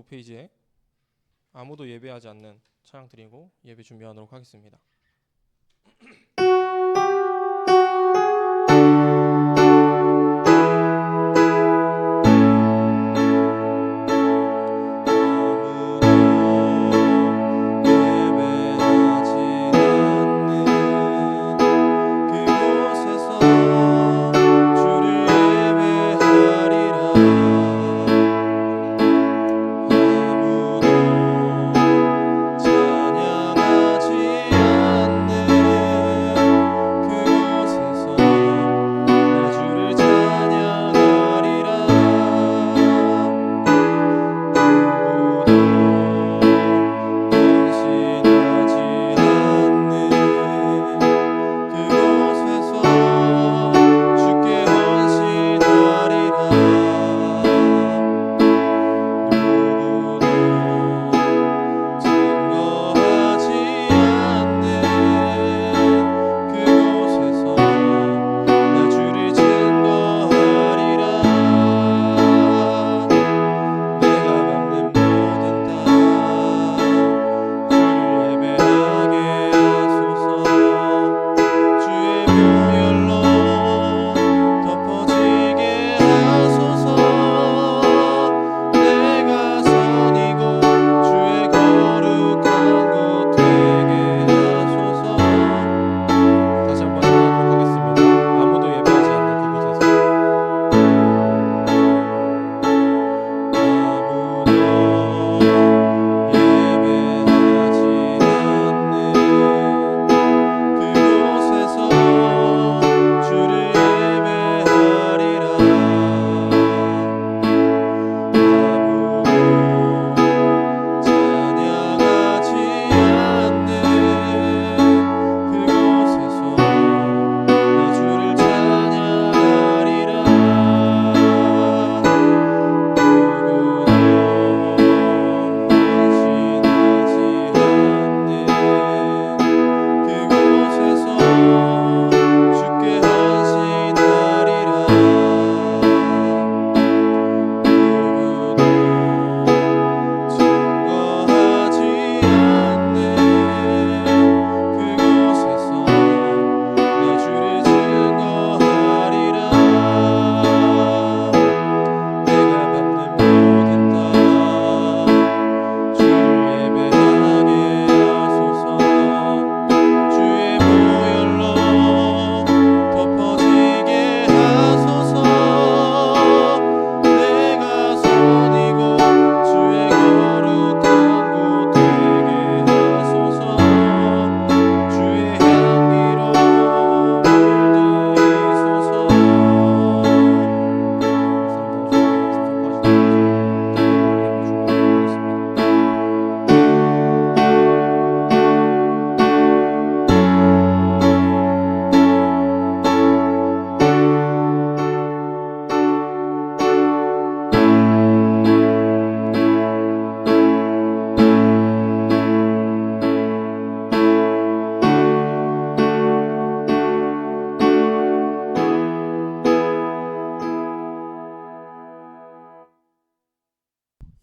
25페이지에 아무도 예배하지 않는 찬양 드리고 예배 준비하도록 하겠습니다.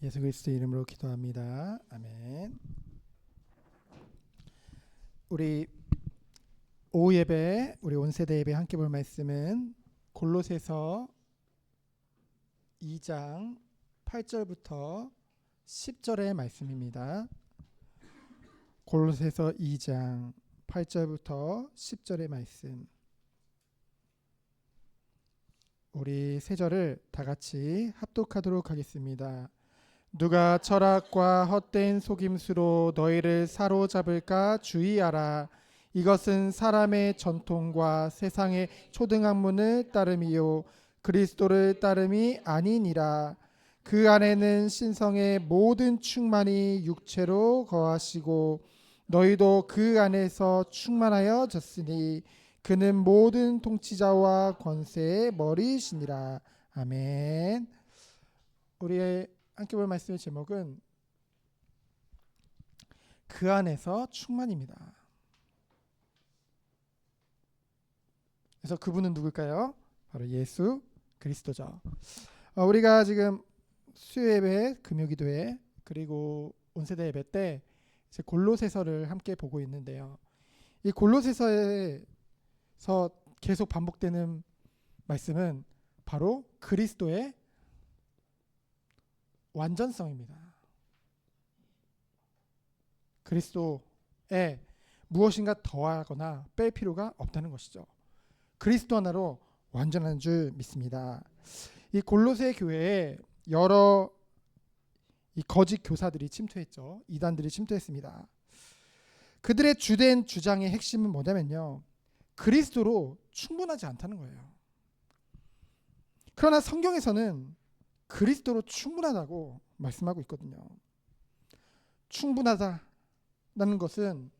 예수 그리스도 이름으로 기도합니다. 아멘. 우리 오후 예배, 우리 온 세대 예배 함께 볼 말씀은 골로새서 2장 8절부터 10절의 말씀입니다. 골로새서 2장 8절부터 10절의 말씀. 우리 세 절을 다 같이 합독하도록 하겠습니다. 누가 철학과 헛된 속임수로 너희를 사로잡을까 주의하라. 이것은 사람의 전통과 세상의 초등학문을 따름이요 그리스도를 따름이 아니니라. 그 안에는 신성의 모든 충만이 육체로 거하시고 너희도 그 안에서 충만하여졌으니 그는 모든 통치자와 권세의 머리이시니라. 아멘. 우리의 함께 볼 말씀의 제목은 그 안에서 충만입니다. 그래서 그분은 누굴까요? 바로 예수 그리스도죠. 우리가 지금 수요예배, 금요기도회 그리고 온세대 예배 때 이제 골로새서를 함께 보고 있는데요. 이 골로새서에서 계속 반복되는 말씀은 바로 그리스도의 완전성입니다. 그리스도에 무엇인가 더하거나 뺄 필요가 없다는 것이죠. 그리스도 하나로 완전한 줄 믿습니다. 이 골로새 교회에 여러 이 거짓 교사들이 침투했죠. 이단들이 침투했습니다. 그들의 주된 주장의 핵심은 뭐냐면요, 그리스도로 충분하지 않다는 거예요. 그러나 성경에서는 그리스도로 충분하다고 말씀하고 있거든요. 충분하다는 것은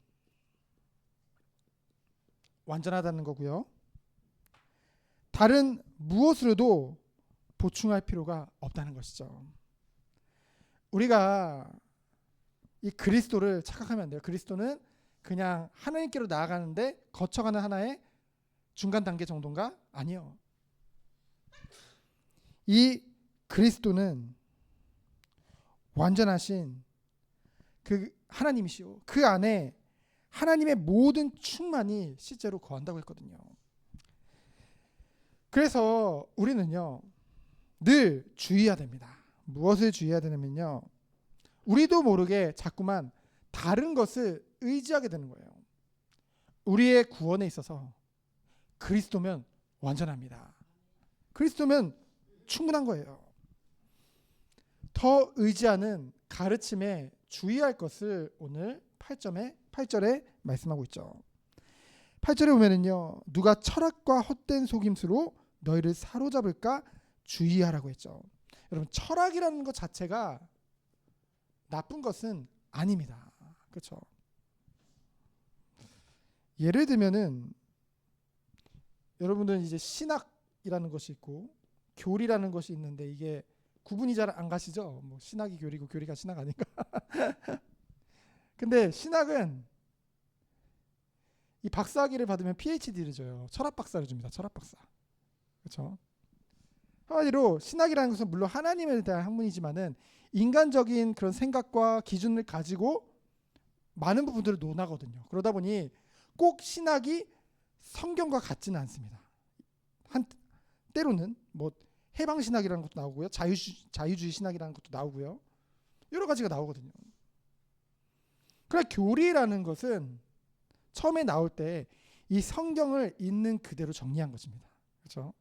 완전하다는 거고요. 다른 무엇으로도 보충할 필요가 없다는 것이죠. 우리가 이 그리스도를 착각하면 안 돼요. 그리스도는 그냥 하나님께로 나아가는데 거쳐가는 하나의 중간 단계 정도인가? 아니요. 이 그리스도는 완전하신 그 하나님이시오. 그 안에 하나님의 모든 충만이 실제로 거한다고 했거든요. 그래서 우리는요, 늘 주의해야 됩니다. 무엇을 주의해야 되냐면요, 우리도 모르게 자꾸만 다른 것을 의지하게 되는 거예요. 우리의 구원에 있어서 그리스도면 완전합니다. 그리스도면 충분한 거예요. 더 의지하는 가르침에 주의할 것을 오늘 8절에 말씀하고 있죠. 8절에 보면은요, 누가 철학과 헛된 속임수로 너희를 사로잡을까 주의하라고 했죠. 여러분, 철학이라는 것 자체가 나쁜 것은 아닙니다. 그렇죠? 예를 들면은 여러분들은 이제 신학이라는 것이 있고 교리라는 것이 있는데 이게 구분이 잘 안 가시죠? 뭐 신학이 교리고 교리가 신학 아닌가? 근데 신학은 이 박사학위를 받으면 PhD를 줘요. 철학 박사를 줍니다. 철학 박사. 그렇죠? 한마디로 신학이라는 것은 물론 하나님에 대한 학문이지만은 인간적인 그런 생각과 기준을 가지고 많은 부분들을 논하거든요. 그러다 보니 꼭 신학이 성경과 같지는 않습니다. 때로는 뭐 해방 신학이라는 것도 나오고요, 자유주의 신학이라는 것도 나오고요, 여러 가지가 나오거든요. 그러나 교리라는 것은 처음에 나올 때 이 성경을 있는 그대로 정리한 것입니다. 그렇죠?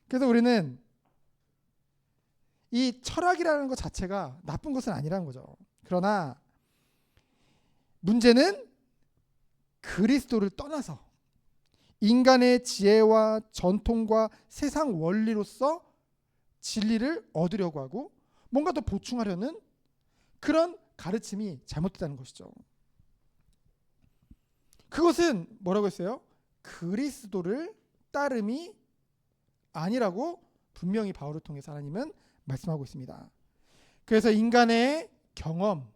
그래서 우리는 이 철학이라는 것 자체가 나쁜 것은 아니라는 거죠. 그러나 문제는 그리스도를 떠나서 인간의 지혜와 전통과 세상 원리로서 진리를 얻으려고 하고 뭔가 더 보충하려는 그런 가르침이 잘못됐다는 것이죠. 그것은 뭐라고 했어요? 그리스도를 따름이 아니라고 분명히 바울을 통해서 하나님은 말씀하고 있습니다. 그래서 인간의 경험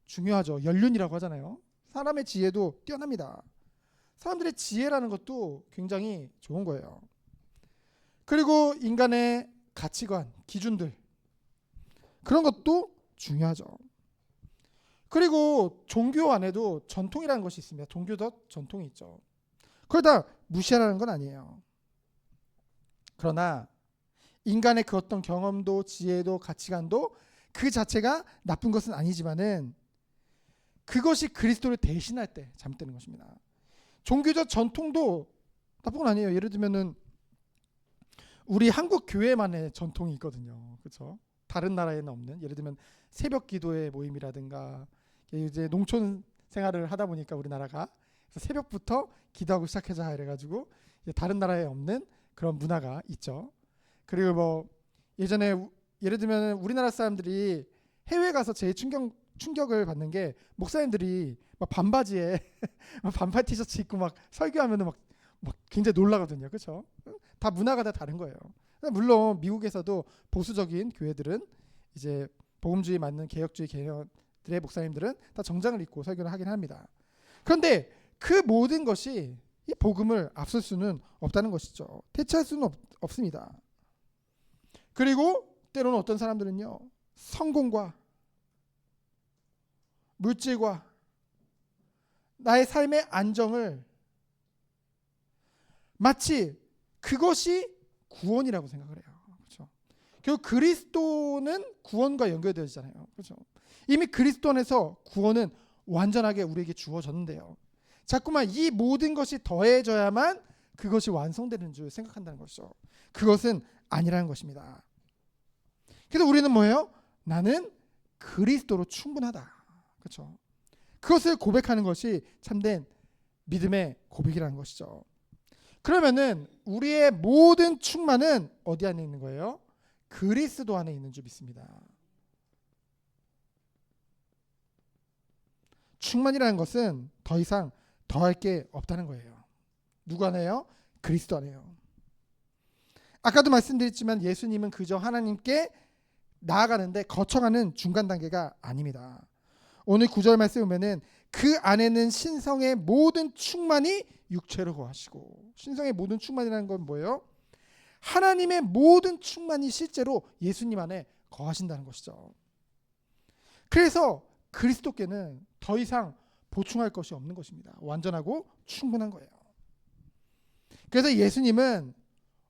중요하죠. 연륜이라고 하잖아요. 사람의 지혜도 뛰어납니다. 사람들의 지혜라는 것도 굉장히 좋은 거예요. 그리고 인간의 가치관, 기준들, 그런 것도 중요하죠. 그리고 종교 안에도 전통이라는 것이 있습니다. 종교적 전통이 있죠. 그걸 다 무시하라는 건 아니에요. 그러나 인간의 그 어떤 경험도 지혜도 가치관도 그 자체가 나쁜 것은 아니지만은 그것이 그리스도를 대신할 때 잘못되는 것입니다. 종교적 전통도 나쁜 건 아니에요. 예를 들면은 우리 한국 교회만의 전통이 있거든요. 그렇죠? 다른 나라에는 없는, 예를 들면 새벽 기도의 모임이라든가, 이제 농촌 생활을 하다 보니까 우리나라가 그래서 새벽부터 기도하고 시작하자 이래가지고 이제 다른 나라에 없는 그런 문화가 있죠. 그리고 뭐 예전에 예를 들면 우리나라 사람들이 해외 가서 제일 충격을 받는 게 목사님들이 막 반바지에 반팔 티셔츠 입고 막 설교하면은 막 굉장히 놀라거든요. 그렇죠? 다 문화가 다 다른 거예요. 물론 미국에서도 보수적인 교회들은 이제 복음주의 맞는 개혁주의 개혁들의 목사님들은 다 정장을 입고 설교를 하긴 합니다. 그런데 그 모든 것이 이 복음을 앞설 수는 없다는 것이죠. 대체할 수는 없습니다. 그리고 때로는 어떤 사람들은요, 성공과 물질과 나의 삶의 안정을 마치 그것이 구원이라고 생각을 해요. 그렇죠? 결국 그리스도는 구원과 연결되어지잖아요. 그렇죠? 이미 그리스도 안에서 구원은 완전하게 우리에게 주어졌는데요. 자꾸만 이 모든 것이 더해져야만 그것이 완성되는 줄 생각한다는 것이죠. 그것은 아니라는 것입니다. 그래서 우리는 뭐예요? 나는 그리스도로 충분하다. 그렇죠? 그것을 고백하는 것이 참된 믿음의 고백이라는 것이죠. 그러면은 우리의 모든 충만은 어디 안에 있는 거예요? 그리스도 안에 있는 줄 믿습니다. 충만이라는 것은 더 이상 더할 게 없다는 거예요. 누구 안에요? 그리스도 안에요. 아까도 말씀드렸지만 예수님은 그저 하나님께 나아가는데 거쳐가는 중간 단계가 아닙니다. 오늘 9절 말씀 보면은 그 안에는 신성의 모든 충만이 육체로 거하시고, 신성의 모든 충만이라는 건 뭐예요? 하나님의 모든 충만이 실제로 예수님 안에 거하신다는 것이죠. 그래서 그리스도께는 더 이상 보충할 것이 없는 것입니다. 완전하고 충분한 거예요. 그래서 예수님은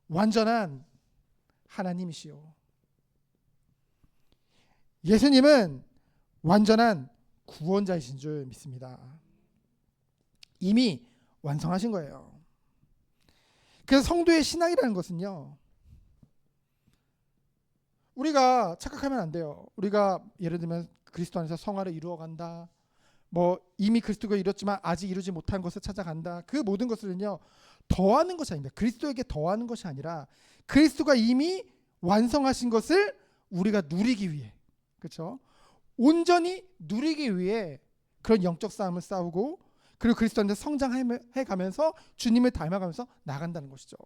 완전한 하나님이시요, 예수님은 완전한 구원자이신 줄 믿습니다. 이미 완성하신 거예요. 그래서 성도의 신앙이라는 것은요, 우리가 착각하면 안 돼요. 우리가 예를 들면 그리스도 안에서 성화를 이루어간다, 뭐 이미 그리스도가 이뤘지만 아직 이루지 못한 것을 찾아간다, 그 모든 것을요 더하는 것이 아닙니다. 그리스도에게 더하는 것이 아니라 그리스도가 이미 완성하신 것을 우리가 누리기 위해, 그렇죠? 온전히 누리기 위해 그런 영적 싸움을 싸우고, 그리고 그리스도 안에서 성장해 가면서 주님을 닮아가면서 나간다는 것이죠.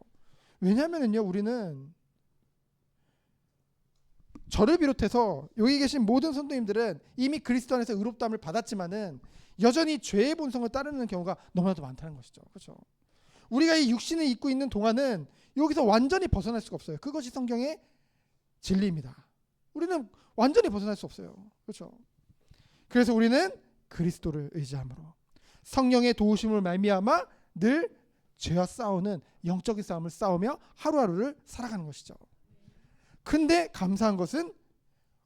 왜냐하면요, 우리는 저를 비롯해서 여기 계신 모든 성도님들은 이미 그리스도 안에서 의롭다함을 받았지만은 여전히 죄의 본성을 따르는 경우가 너무나도 많다는 것이죠. 그렇죠? 우리가 이 육신을 입고 있는 동안은 여기서 완전히 벗어날 수가 없어요. 그것이 성경의 진리입니다. 우리는 완전히 벗어날 수 없어요. 그렇죠? 그래서 우리는 그리스도를 의지함으로 성령의 도우심을 말미암아 늘 죄와 싸우는 영적인 싸움을 싸우며 하루하루를 살아가는 것이죠. 근데 감사한 것은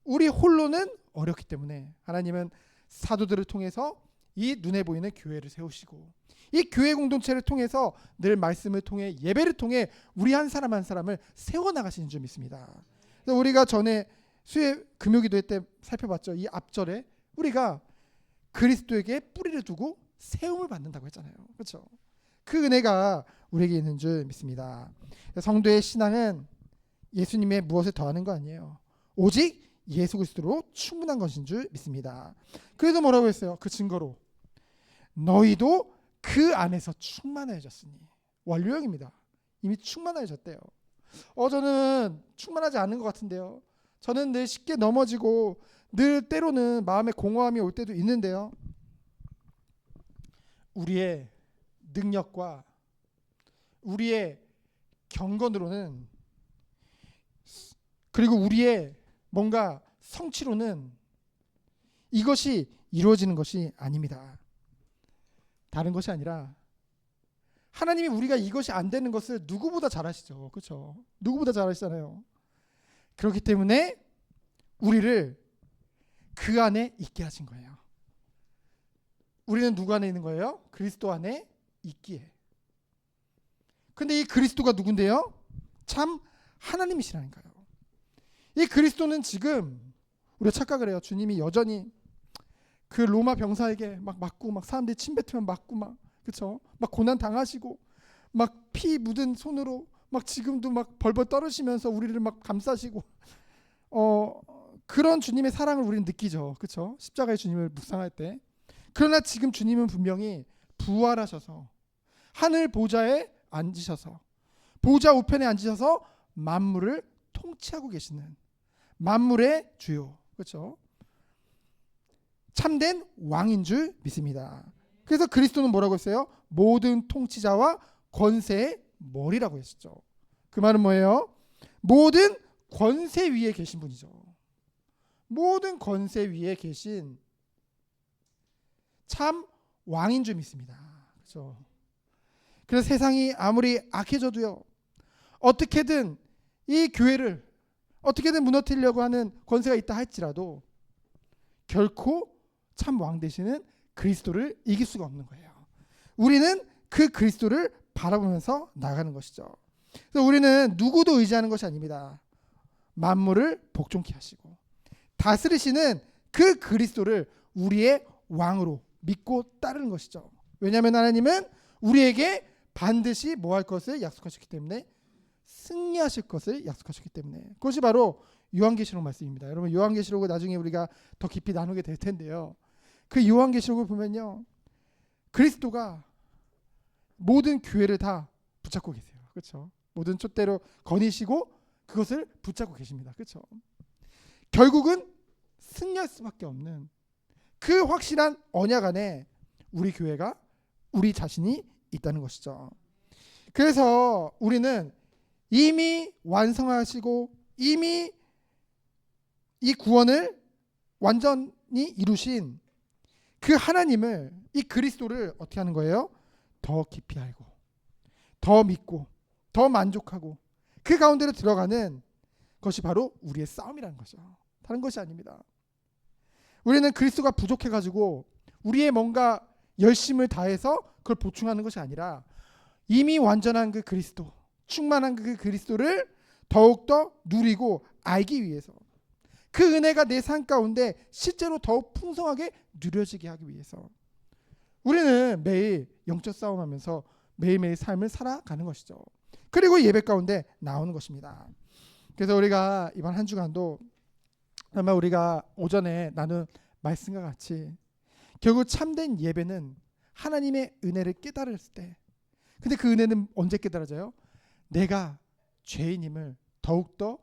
우리 홀로는 어렵기 때문에 하나님은 사도들을 통해서 이 눈에 보이는 교회를 세우시고, 이 교회 공동체를 통해서 늘 말씀을 통해 예배를 통해 우리 한 사람 한 사람을 세워나가시는 줄 믿습니다. 그래서 우리가 전에 수요 금요기도 때 살펴봤죠. 이 앞절에 우리가 그리스도에게 뿌리를 두고 세움을 받는다고 했잖아요. 그렇죠? 그 은혜가 우리에게 있는 줄 믿습니다. 성도의 신앙은 예수님의 무엇을 더하는 거 아니에요. 오직 예수 그리스도로 충분한 것인 줄 믿습니다. 그래서 뭐라고 했어요? 그 증거로 너희도 그 안에서 충만해졌으니. 완료형입니다. 이미 충만해졌대요. 저는 충만하지 않은 것 같은데요. 저는 늘 쉽게 넘어지고 늘 때로는 마음에 공허함이 올 때도 있는데요. 우리의 능력과 우리의 경건으로는, 그리고 우리의 뭔가 성취로는 이것이 이루어지는 것이 아닙니다. 다른 것이 아니라 하나님이 우리가 이것이 안 되는 것을 누구보다 잘 아시죠. 그렇죠? 누구보다 잘 아시잖아요. 그렇기 때문에 우리를 그 안에 있게 하신 거예요. 우리는 누구 안에 있는 거예요? 그리스도 안에 있기에. 근데 이 그리스도가 누군데요? 참 하나님이시라니까요. 이 그리스도는 지금 우리가 착각을 해요. 주님이 여전히 그 로마 병사에게 막 맞고, 막 사람들이 침 뱉으면 맞고, 막 그렇죠? 막 고난 당하시고, 막 피 묻은 손으로 막 지금도 막 벌벌 떨으시면서 우리를 막 감싸시고, 그런 주님의 사랑을 우리는 느끼죠. 그렇죠? 십자가의 주님을 묵상할 때. 그러나 지금 주님은 분명히 부활하셔서 하늘 보좌에 앉으셔서, 보좌 우편에 앉으셔서 만물을 통치하고 계시는 만물의 주요, 그렇죠? 참된 왕인 줄 믿습니다. 그래서 그리스도는 뭐라고 했어요? 모든 통치자와 권세의 머리라고 했었죠. 그 말은 뭐예요? 모든 권세 위에 계신 분이죠. 모든 권세 위에 계신 참 왕인 줄 믿습니다. 그렇죠? 그래서 세상이 아무리 악해져도요, 어떻게든 이 교회를 어떻게든 무너뜨리려고 하는 권세가 있다 할지라도 결코 참 왕 되시는 그리스도를 이길 수가 없는 거예요. 우리는 그 그리스도를 바라보면서 나가는 것이죠. 그래서 우리는 누구도 의지하는 것이 아닙니다. 만물을 복종케 하시고 다스리시는 그 그리스도를 우리의 왕으로 믿고 따르는 것이죠. 왜냐하면 하나님은 우리에게 반드시 뭐 할 것을 약속하셨기 때문에, 승리하실 것을 약속하셨기 때문에. 그것이 바로 요한계시록 말씀입니다. 여러분, 요한계시록을 나중에 우리가 더 깊이 나누게 될 텐데요, 그 요한계시록을 보면요, 그리스도가 모든 교회를 다 붙잡고 계세요. 그렇죠? 모든 촛대로 거니시고 그것을 붙잡고 계십니다. 그렇죠? 결국은 승리할 수밖에 없는 그 확실한 언약 안에 우리 교회가, 우리 자신이 있다는 것이죠. 그래서 우리는 이미 완성하시고 이미 이 구원을 완전히 이루신 그 하나님을, 이 그리스도를 어떻게 하는 거예요? 더 깊이 알고 더 믿고 더 만족하고 그 가운데로 들어가는 것이 바로 우리의 싸움이라는 거죠. 다른 것이 아닙니다. 우리는 그리스도가 부족해가지고 우리의 뭔가 열심을 다해서 그걸 보충하는 것이 아니라 이미 완전한 그 그리스도, 충만한 그 그리스도를 더욱더 누리고 알기 위해서, 그 은혜가 내 삶 가운데 실제로 더욱 풍성하게 누려지게 하기 위해서 우리는 매일 영적 싸움하면서 매일매일 삶을 살아가는 것이죠. 그리고 예배 가운데 나오는 것입니다. 그래서 우리가 이번 한 주간도 아마 우리가 오전에 나눈 말씀과 같이 결국 참된 예배는 하나님의 은혜를 깨달을 때, 근데 그 은혜는 언제 깨달아져요? 내가 죄인임을 더욱더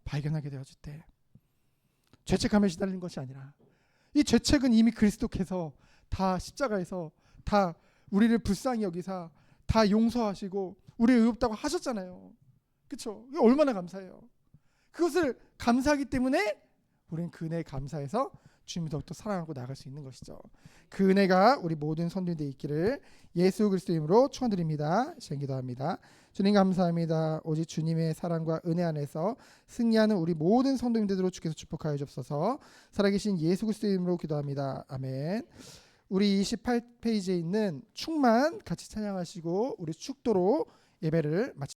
발견하게 되어질 때. 죄책감에 시달리는 것이 아니라, 이 죄책은 이미 그리스도께서 다 십자가에서 다 우리를 불쌍히 여기사 다 용서하시고 우리를 의롭다고 하셨잖아요. 그렇죠? 이게 얼마나 감사해요. 그것을 감사하기 때문에 우리는 그 은혜에 감사해서 주님을 더욱더 사랑하고 나아갈 수 있는 것이죠. 그 은혜가 우리 모든 성도님들에 있기를 예수 그리스도 이름으로 축원드립니다. 기도합니다. 주님 감사합니다. 오직 주님의 사랑과 은혜 안에서 승리하는 우리 모든 성도님들로 주께서 축복하여 주옵소서. 살아계신 예수 그리스도 이름으로 기도합니다. 아멘. 우리 28페이지에 있는 충만 같이 찬양하시고 우리 축도로 예배를 마치겠습니다.